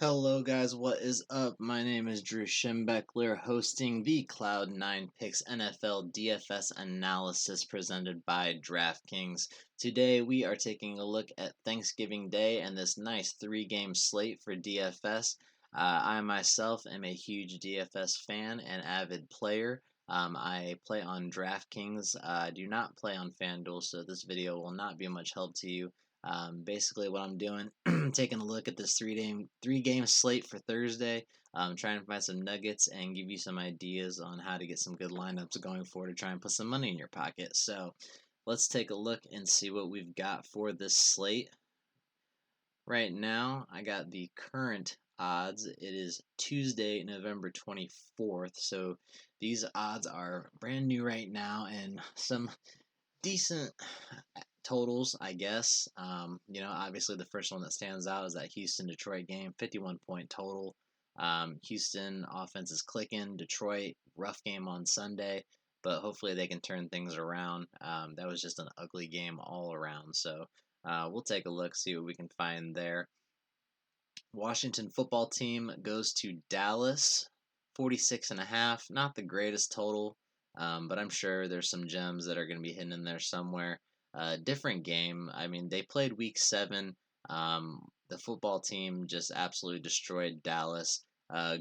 Hello, guys. What is up? My name is Drew Schembeckler, hosting the Cloud9 Picks NFL DFS analysis presented by DraftKings. Today, we are taking a look at Thanksgiving Day and this nice three-game slate for DFS. I myself am a huge DFS fan and avid player. I play on DraftKings. I do not play on FanDuel, so this video will not be much help to you. Basically, what I'm doing, taking a look at this three game slate for Thursday, trying to find some nuggets and give you some ideas on how to get some good lineups going forward to try and put some money in your pocket. So let's take a look and see what we've got for this slate. Right now, I got the current odds. It is Tuesday, November 24th. So these odds are brand new right now and some decent totals, I guess. Obviously the first one that stands out is that Houston Detroit game, 51-point total. Houston offense is clicking. Detroit, rough game on Sunday, but hopefully they can turn things around. That was just an ugly game all around. So we'll take a look, see what we can find there. Washington football team goes to Dallas, 46.5. Not the greatest total, but I'm sure there's some gems that are going to be hidden in there somewhere. Different game. I mean, they played week 7. The football team just absolutely destroyed Dallas.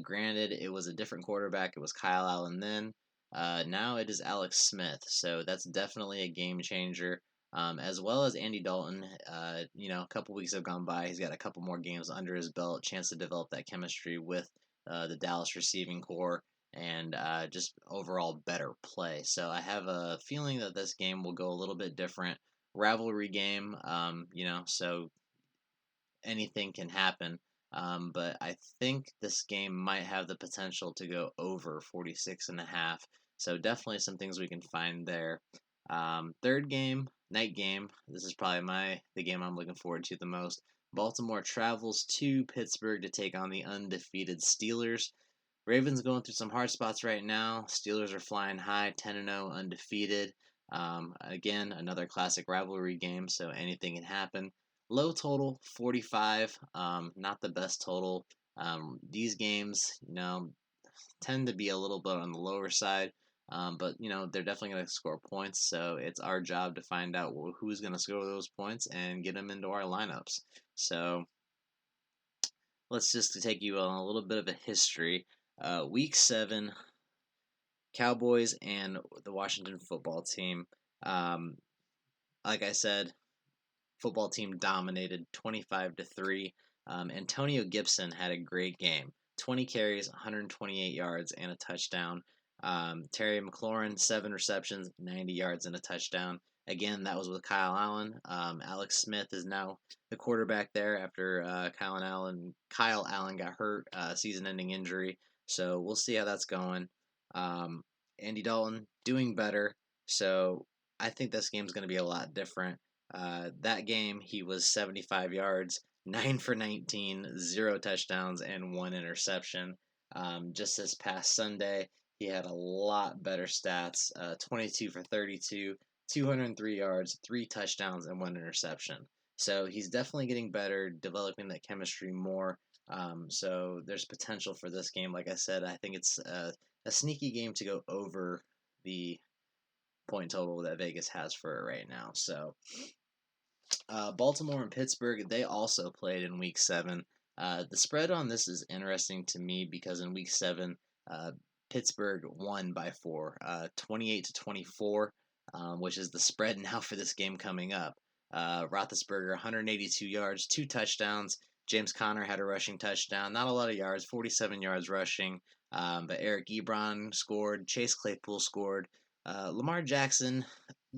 Granted, it was a different quarterback. It was Kyle Allen then. Now it is Alex Smith. So that's definitely a game changer. As well as Andy Dalton. A couple weeks have gone by. He's got a couple more games under his belt, chance to develop that chemistry with the Dallas receiving core and just overall better play. So I have a feeling that this game will go a little bit different. Rivalry game, so anything can happen. But I think this game might have the potential to go over 46.5. So definitely some things we can find there. Third game, night game. This is probably the game I'm looking forward to the most. Baltimore travels to Pittsburgh to take on the undefeated Steelers. Ravens going through some hard spots right now. Steelers are flying high, 10-0, undefeated. Again, another classic rivalry game, so anything can happen. Low total, 45. Not the best total. These games, tend to be a little bit on the lower side. But they're definitely going to score points, so it's our job to find out who's going to score those points and get them into our lineups. So let's just take you on a little bit of a history. Week 7, Cowboys and the Washington football team. Like I said, football team dominated 25-3. Antonio Gibson had a great game. 20 carries, 128 yards, and a touchdown. Terry McLaurin, 7 receptions, 90 yards, and a touchdown. Again, that was with Kyle Allen. Alex Smith is now the quarterback there after Kyle Allen got hurt, season-ending injury. So we'll see how that's going. Andy Dalton doing better. So I think this game's going to be a lot different. That game, he was 75 yards, 9 for 19, 0 touchdowns, and 1 interception. Just this past Sunday, he had a lot better stats, 22 for 32, 203 yards, 3 touchdowns, and 1 interception. So he's definitely getting better, developing that chemistry more. So there's potential for this game. Like I said, I think it's a sneaky game to go over the point total that Vegas has for it right now. So Baltimore and Pittsburgh, they also played in Week 7. The spread on this is interesting to me because in Week 7, Pittsburgh won by 4, 28-24, which is the spread now for this game coming up. Roethlisberger, 182 yards, 2 touchdowns. James Conner had a rushing touchdown. Not a lot of yards, 47 yards rushing. But Eric Ebron scored. Chase Claypool scored. Lamar Jackson,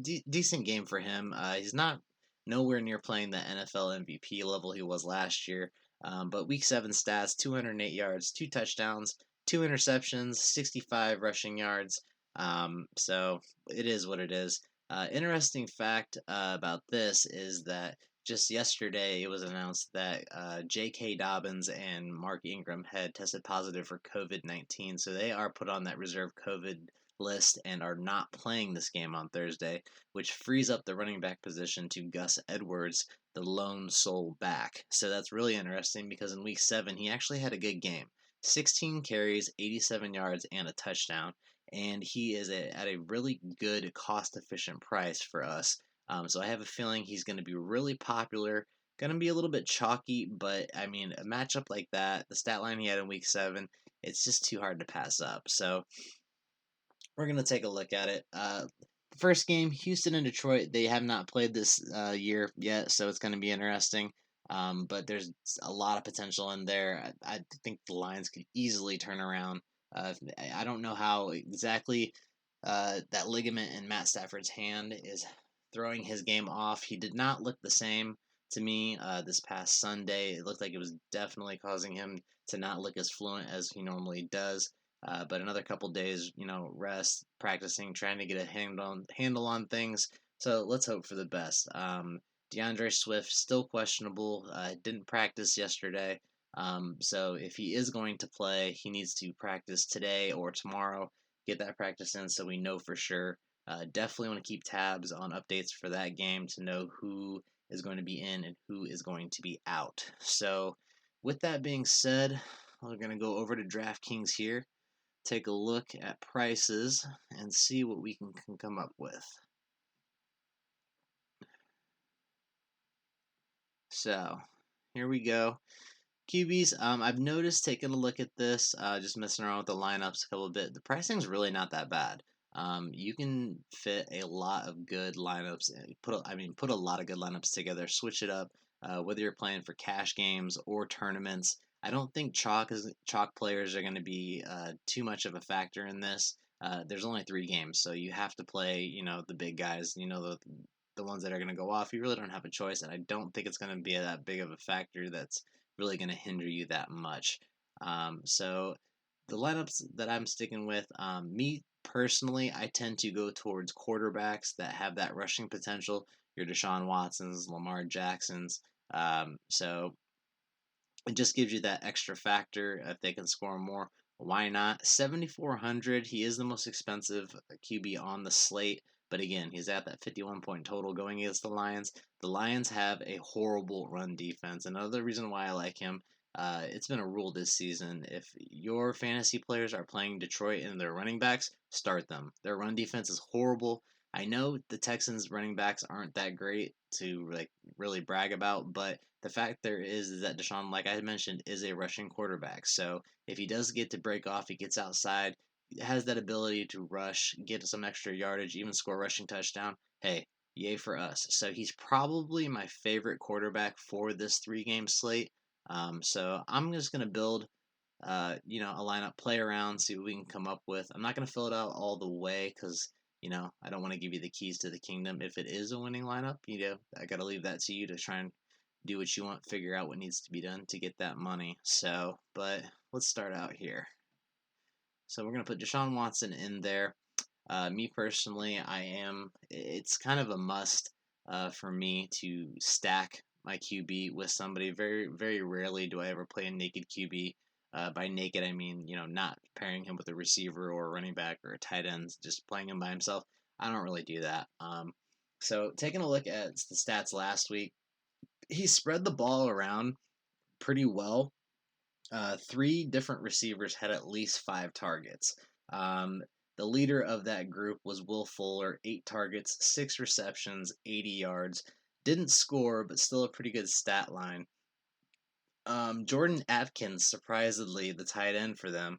decent game for him. He's not nowhere near playing the NFL MVP level he was last year. But Week 7 stats, 208 yards, 2 touchdowns, 2 interceptions, 65 rushing yards. So it is what it is. Interesting fact about this is that just yesterday it was announced that J.K. Dobbins and Mark Ingram had tested positive for COVID-19, so they are put on that reserve COVID list and are not playing this game on Thursday, which frees up the running back position to Gus Edwards, the lone sole back. So that's really interesting because in week 7, he actually had a good game. 16 carries, 87 yards, and a touchdown. And he is at a really good cost efficient price for us. So I have a feeling he's going to be really popular. Going to be a little bit chalky, but I mean, a matchup like that, the stat line he had in week 7, it's just too hard to pass up. So we're going to take a look at it. First game, Houston and Detroit, they have not played this year yet, so it's going to be interesting. But there's a lot of potential in there. I think the Lions could easily turn around. I don't know how exactly that ligament in Matt Stafford's hand is throwing his game off. He did not look the same to me this past Sunday. It looked like it was definitely causing him to not look as fluent as he normally does. But another couple days, rest, practicing, trying to get a handle on things. So let's hope for the best. DeAndre Swift still questionable. Didn't practice yesterday. So if he is going to play, he needs to practice today or tomorrow. Get that practice in so we know for sure. Definitely want to keep tabs on updates for that game to know who is going to be in and who is going to be out. So with that being said, we're going to go over to DraftKings here, take a look at prices, and see what we can come up with. So here we go. QBs, I've noticed taking a look at this, just messing around with the lineups a couple bit. The pricing's really not that bad. You can fit a lot of good lineups. Put a lot of good lineups together. Switch it up, whether you're playing for cash games or tournaments. I don't think chalk players are going to be too much of a factor in this. There's only 3 games, so you have to play, the big guys. The ones that are going to go off. You really don't have a choice, and I don't think it's going to be that big of a factor that's really going to hinder you that much. So the lineups that I'm sticking with, me personally, I tend to go towards quarterbacks that have that rushing potential. Your Deshaun Watsons, Lamar Jacksons. So it just gives you that extra factor if they can score more. Why not? 7,400. He is the most expensive QB on the slate. But again, he's at that 51-point total going against the Lions. The Lions have a horrible run defense. Another reason why I like him, it's been a rule this season. If your fantasy players are playing Detroit and their running backs, start them. Their run defense is horrible. I know the Texans running backs aren't that great to really brag about, but the fact there is that Deshaun, like I mentioned, is a rushing quarterback. So if he does get to break off, he gets outside, has that ability to rush, get some extra yardage, even score a rushing touchdown. Hey, yay for us. So he's probably my favorite quarterback for this 3-game slate. So I'm just gonna build, a lineup, play around, see what we can come up with. I'm not gonna fill it out all the way because I don't want to give you the keys to the kingdom. If it is a winning lineup, I got to leave that to you to try and do what you want, figure out what needs to be done to get that money. So, but let's start out here. So we're going to put Deshaun Watson in there. Me personally, it's kind of a must for me to stack my QB with somebody. Very, very rarely do I ever play a naked QB. By naked, I mean, not pairing him with a receiver or a running back or a tight end, just playing him by himself. I don't really do that. So taking a look at the stats last week, he spread the ball around pretty well. 3 different receivers had at least 5 targets. The leader of that group was Will Fuller, 8 targets, 6 receptions, 80 yards. Didn't score, but still a pretty good stat line. Jordan Atkins, surprisingly, the tight end for them,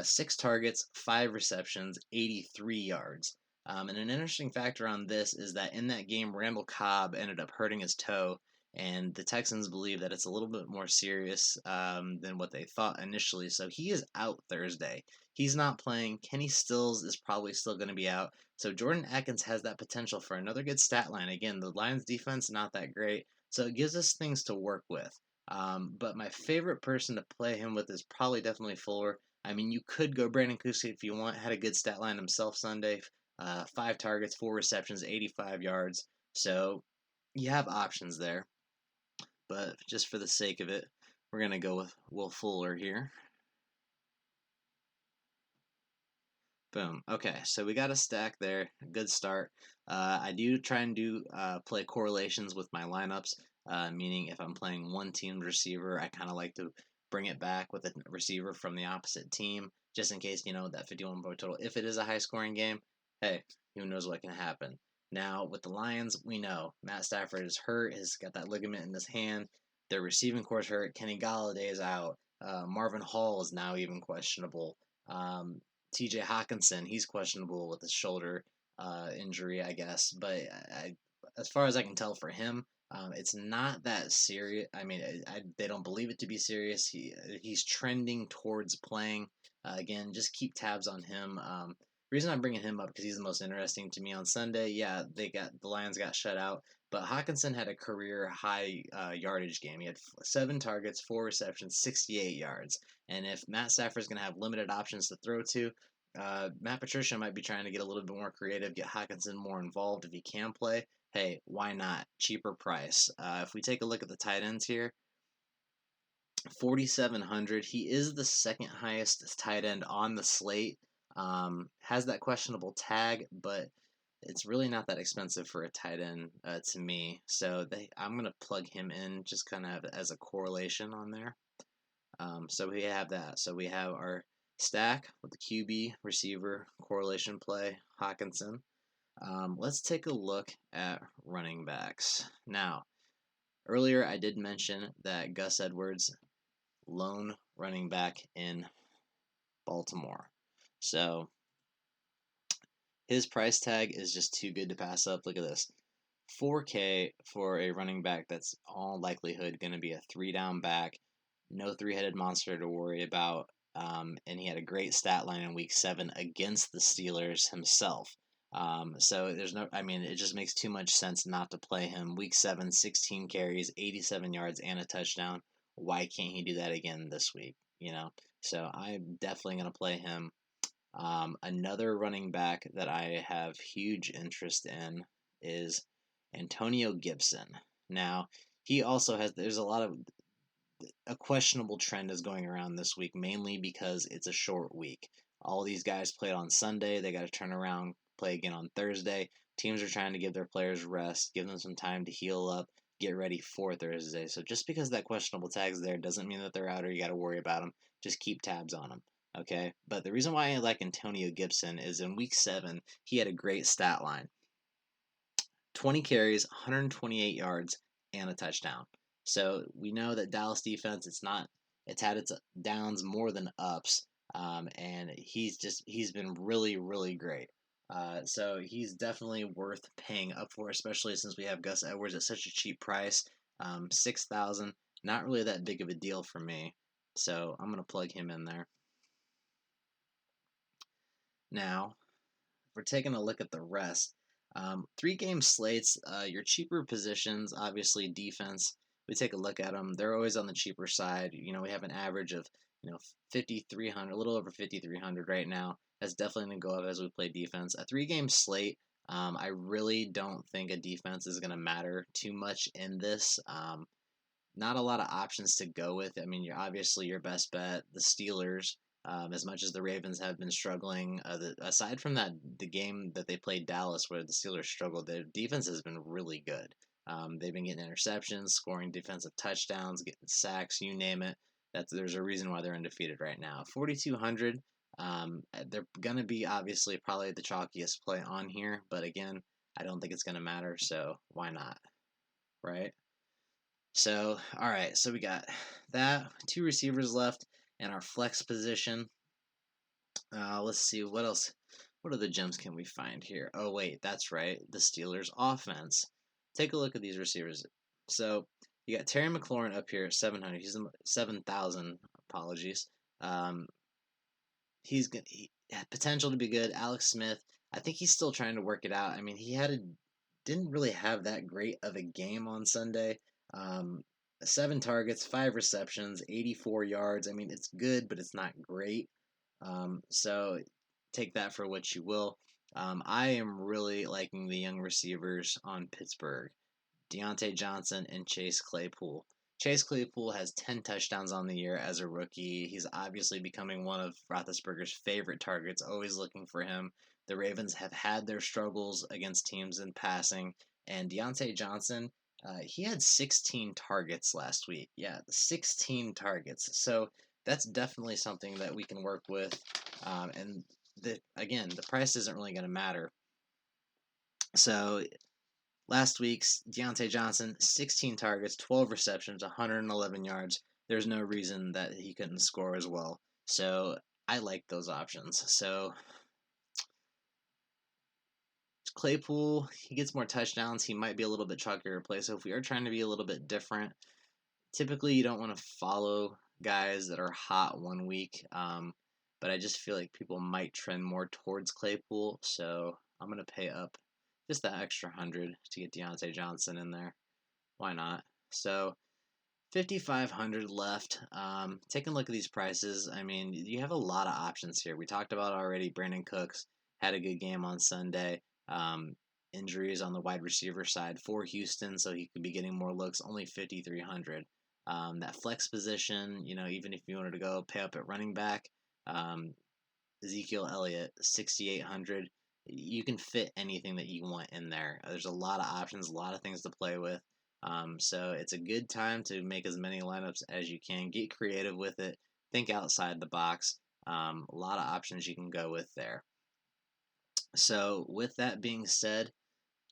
6 targets, 5 receptions, 83 yards. And an interesting factor on this is that in that game, Randall Cobb ended up hurting his toe, and the Texans believe that it's a little bit more serious than what they thought initially. So he is out Thursday. He's not playing. Kenny Stills is probably still going to be out. So Jordan Atkins has that potential for another good stat line. Again, the Lions defense not that great, so it gives us things to work with. But my favorite person to play him with is probably definitely Fuller. I mean, you could go Brandon Cooks if you want. Had a good stat line himself Sunday. 5 targets, 4 receptions, 85 yards. So you have options there. But just for the sake of it, we're going to go with Will Fuller here. Boom. Okay, so we got a stack there. Good start. I do try and play correlations with my lineups, meaning if I'm playing one team's receiver, I kind of like to bring it back with a receiver from the opposite team, just in case, that 51-point total. If it is a high scoring game, hey, who knows what can happen. Now, with the Lions, we know Matt Stafford is hurt, has got that ligament in his hand. Their receiving core's hurt. Kenny Galladay is out. Marvin Hall is now even questionable. TJ Hawkinson, he's questionable with his shoulder injury, I guess. But as far as I can tell for him, it's not that serious. I mean, they don't believe it to be serious. He's trending towards playing. Again, just keep tabs on him. Reason I'm bringing him up because he's the most interesting to me on Sunday. Yeah, the Lions got shut out, but Hawkinson had a career high yardage game. He had 7 targets, 4 receptions, 68 yards. And if Matt Stafford's going to have limited options to throw to, Matt Patricia might be trying to get a little bit more creative, get Hawkinson more involved if he can play. Hey, why not? Cheaper price. If we take a look at the tight ends here, 4,700. He is the second highest tight end on the slate. Has that questionable tag, but it's really not that expensive for a tight end to me. So I'm gonna plug him in just kind of as a correlation on there. So we have that. So we have our stack with the QB, receiver, correlation play, Hawkinson. Let's take a look at running backs. Now, earlier I did mention that Gus Edwards, lone running back in Baltimore. So his price tag is just too good to pass up. Look at this. 4K for a running back that's all likelihood going to be a 3-down back, no 3-headed monster to worry about, and he had a great stat line in Week 7 against the Steelers himself. So it just makes too much sense not to play him. Week 7, 16 carries, 87 yards, and a touchdown. Why can't he do that again this week? So I'm definitely going to play him. Another running back that I have huge interest in is Antonio Gibson. Now, he also there's a questionable trend is going around this week, mainly because it's a short week. All these guys played on Sunday. They got to turn around, play again on Thursday. Teams are trying to give their players rest, give them some time to heal up, get ready for Thursday. So just because that questionable tag's there doesn't mean that they're out or you got to worry about them. Just keep tabs on them. Okay? But the reason why I like Antonio Gibson is in Week 7, he had a great stat line. 20 carries, 128 yards, and a touchdown. So we know that Dallas defense, it's had its downs more than ups, and he's been really, really great. So he's definitely worth paying up for, especially since we have Gus Edwards at such a cheap price, 6,000. Not really that big of a deal for me, so I'm gonna plug him in there. Now, if we're taking a look at the rest, 3-game slates, your cheaper positions, obviously defense. We take a look at them; they're always on the cheaper side. We have an average of 5,300, a little over 5,300 right now. That's definitely going to go up as we play defense. A 3-game slate, I really don't think a defense is going to matter too much in this. Not a lot of options to go with. I mean, you're obviously your best bet, the Steelers. As much as the Ravens have been struggling, aside from the game that they played Dallas where the Steelers struggled, their defense has been really good. They've been getting interceptions, scoring defensive touchdowns, getting sacks, you name it. There's a reason why they're undefeated right now. 4,200. They're gonna be obviously probably the chalkiest play on here, but again, I don't think it's gonna matter. So why not, right? So all right, so we got that 2 receivers left in our flex position. Let's see what else. What other gems can we find here? Oh wait, that's right, the Steelers offense. Take a look at these receivers. So you got Terry McLaurin up here at 700. He's 7,000. Apologies. He had potential to be good. Alex Smith, I think he's still trying to work it out. I mean, didn't really have that great of a game on Sunday. 7 targets, 5 receptions, 84 yards. I mean, it's good, but it's not great. So take that for what you will. I am really liking the young receivers on Pittsburgh, Deontay Johnson and Chase Claypool. Chase Claypool has 10 touchdowns on the year as a rookie. He's obviously becoming one of Roethlisberger's favorite targets, always looking for him. The Ravens have had their struggles against teams in passing, and Deontay Johnson, he had 16 targets last week. Yeah, 16 targets. So that's definitely something that we can work with. And again, the price isn't really going to matter. So last week's Deontay Johnson, 16 targets, 12 receptions, 111 yards. There's no reason that he couldn't score as well. So I like those options. So Claypool, he gets more touchdowns. He might be a little bit chalkier to play. So if we are trying to be a little bit different, typically you don't want to follow guys that are hot one week. But I just feel like people might trend more towards Claypool. So I'm going to pay up just that extra 100 to get Deontay Johnson in there. Why not? So 5,500 left. Taking a look at these prices, I mean, you have a lot of options here. We talked about already. Brandon Cooks had a good game on Sunday. Injuries on the wide receiver side for Houston, so he could be getting more looks. Only 5,300. That flex position, even if you wanted to go pay up at running back, Ezekiel Elliott, 6,800. You can fit anything that you want in there. There's a lot of options, a lot of things to play with. So it's a good time to make as many lineups as you can. Get creative with it. Think outside the box. A lot of options you can go with there. So with that being said,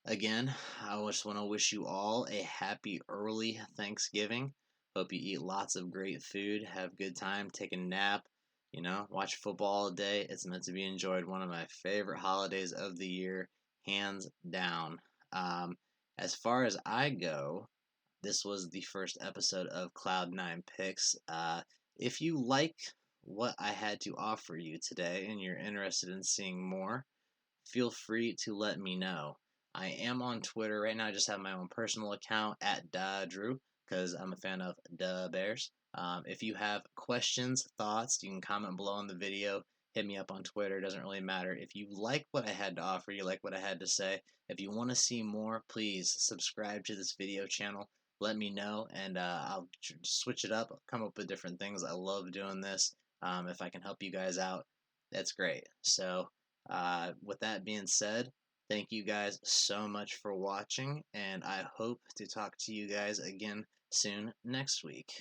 again, I just want to wish you all a happy early Thanksgiving. Hope you eat lots of great food, have a good time, take a nap, watch football all day. It's meant to be enjoyed. One of my favorite holidays of the year, hands down. As far as I go, this was the first episode of Cloud9 Picks. If you like what I had to offer you today and you're interested in seeing more, feel free to let me know. I am on Twitter right now. I just have my own personal account at Drew because I'm a fan of the Bears. If you have questions, thoughts, you can comment below on the video. Hit me up on Twitter. It doesn't really matter. If you like what I had to offer, you like what I had to say, if you want to see more, please subscribe to this video channel. Let me know, and I'll switch it up, come up with different things. I love doing this. If I can help you guys out, that's great. So with that being said, thank you guys so much for watching, and I hope to talk to you guys again soon next week.